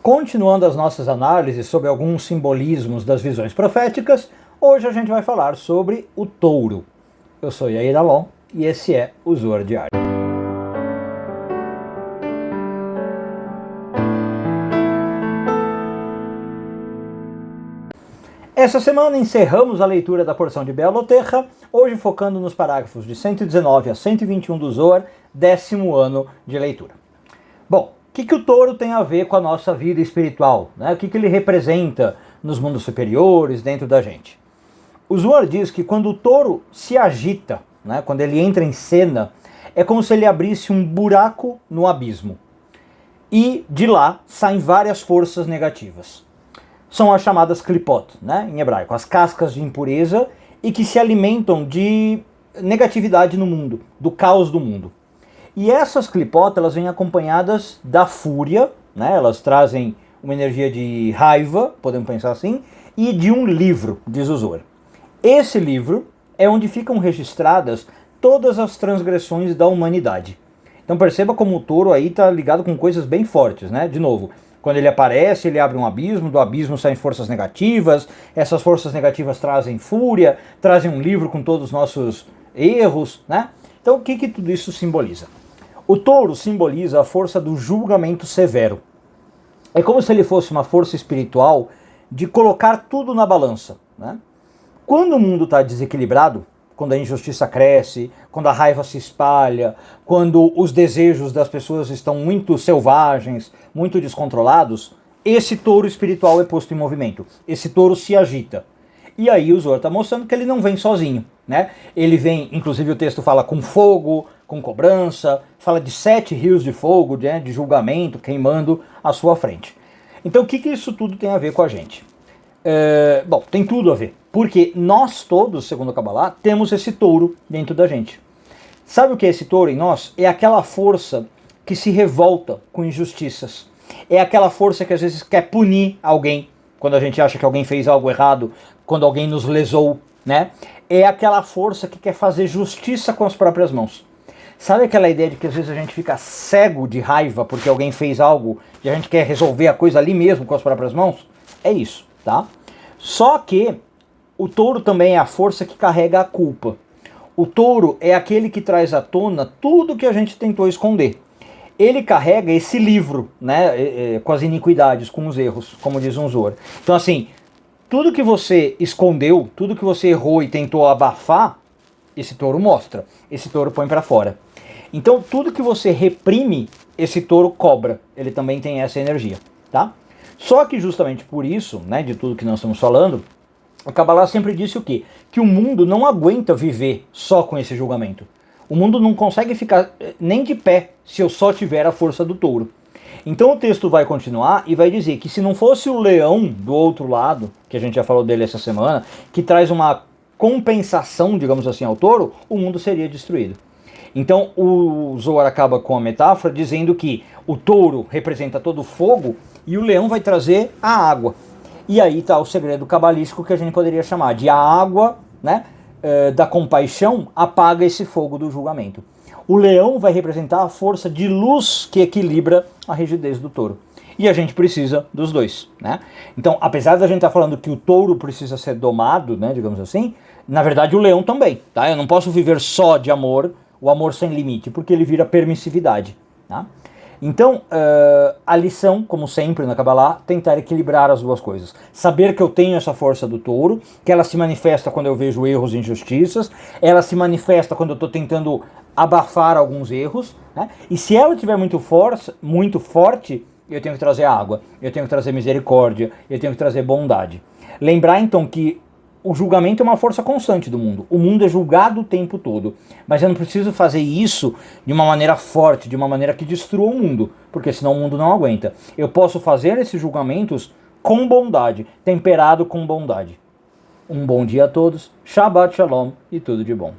Continuando as nossas análises sobre alguns simbolismos das visões proféticas, hoje a gente vai falar sobre o touro. Eu sou Yair Alon e esse é o Zohar Diário. Essa semana encerramos a leitura da porção de Bealoterra, hoje focando nos parágrafos de 119 a 121 do Zohar, 10º ano de leitura. Bom, o que o touro tem a ver com a nossa vida espiritual? Né? O que ele representa nos mundos superiores, dentro da gente? O Zohar diz que quando o touro se agita, né, quando ele entra em cena, é como se ele abrisse um buraco no abismo. E de lá saem várias forças negativas. São as chamadas klipot, né, em hebraico, as cascas de impureza e que se alimentam de negatividade no mundo, do caos do mundo. E essas klipot, elas vêm acompanhadas da fúria, né, elas trazem uma energia de raiva, podemos pensar assim, e de um livro, diz o Zohar. Esse livro é onde ficam registradas todas as transgressões da humanidade. Então perceba como o touro aí está ligado com coisas bem fortes, né? De novo, quando ele aparece, ele abre um abismo, do abismo saem forças negativas, essas forças negativas trazem fúria, trazem um livro com todos os nossos erros, né? Então o que tudo isso simboliza? O touro simboliza a força do julgamento severo. É como se ele fosse uma força espiritual de colocar tudo na balança, né? Quando o mundo está desequilibrado, quando a injustiça cresce, quando a raiva se espalha, quando os desejos das pessoas estão muito selvagens, muito descontrolados, esse touro espiritual é posto em movimento. Esse touro se agita. E aí o Zohar está mostrando que ele não vem sozinho, né? Ele vem, inclusive o texto fala com fogo, com cobrança, fala de 7 rios de fogo, né, de julgamento, queimando à sua frente. Então o que isso tudo tem a ver com a gente? Bom, tem tudo a ver, porque nós todos, segundo a Kabbalah, temos esse touro dentro da gente. Sabe o que é esse touro em nós? É aquela força que se revolta com injustiças. É aquela força que às vezes quer punir alguém, quando a gente acha que alguém fez algo errado, quando alguém nos lesou, né? É aquela força que quer fazer justiça com as próprias mãos. Sabe aquela ideia de que às vezes a gente fica cego de raiva porque alguém fez algo e a gente quer resolver a coisa ali mesmo com as próprias mãos? É isso, tá? Só que o touro também é a força que carrega a culpa. O touro é aquele que traz à tona tudo que a gente tentou esconder. Ele carrega esse livro, né, com as iniquidades, com os erros, como diz um Zohar. Então assim, tudo que você escondeu, tudo que você errou e tentou abafar, esse touro mostra, esse touro põe pra fora. Então tudo que você reprime, esse touro cobra, ele também tem essa energia, tá? Só que justamente por isso, né, de tudo que nós estamos falando, a Kabbalah sempre disse o quê? Que o mundo não aguenta viver só com esse julgamento. O mundo não consegue ficar nem de pé se eu só tiver a força do touro. Então o texto vai continuar e vai dizer que se não fosse o leão do outro lado, que a gente já falou dele essa semana, que traz uma compensação, digamos assim, ao touro, o mundo seria destruído. Então o Zohar acaba com a metáfora dizendo que o touro representa todo o fogo e o leão vai trazer a água. E aí está o segredo cabalístico que a gente poderia chamar de a água, né, da compaixão apaga esse fogo do julgamento. O leão vai representar a força de luz que equilibra a rigidez do touro. E a gente precisa dos dois, né? Então, apesar da gente estar falando que o touro precisa ser domado, né, digamos assim, na verdade o leão também, tá? Eu não posso viver só de amor, o amor sem limite, porque ele vira permissividade, tá? Então, a lição, como sempre na Kabbalah, tentar equilibrar as duas coisas. Saber que eu tenho essa força do touro, que ela se manifesta quando eu vejo erros e injustiças, ela se manifesta quando eu estou tentando abafar alguns erros, né? E se ela estiver muito forte, eu tenho que trazer água, eu tenho que trazer misericórdia, eu tenho que trazer bondade. Lembrar então que o julgamento é uma força constante do mundo. O mundo é julgado o tempo todo. Mas eu não preciso fazer isso de uma maneira forte, de uma maneira que destrua o mundo, porque senão o mundo não aguenta. Eu posso fazer esses julgamentos com bondade, temperado com bondade. Um bom dia a todos, Shabbat Shalom e tudo de bom.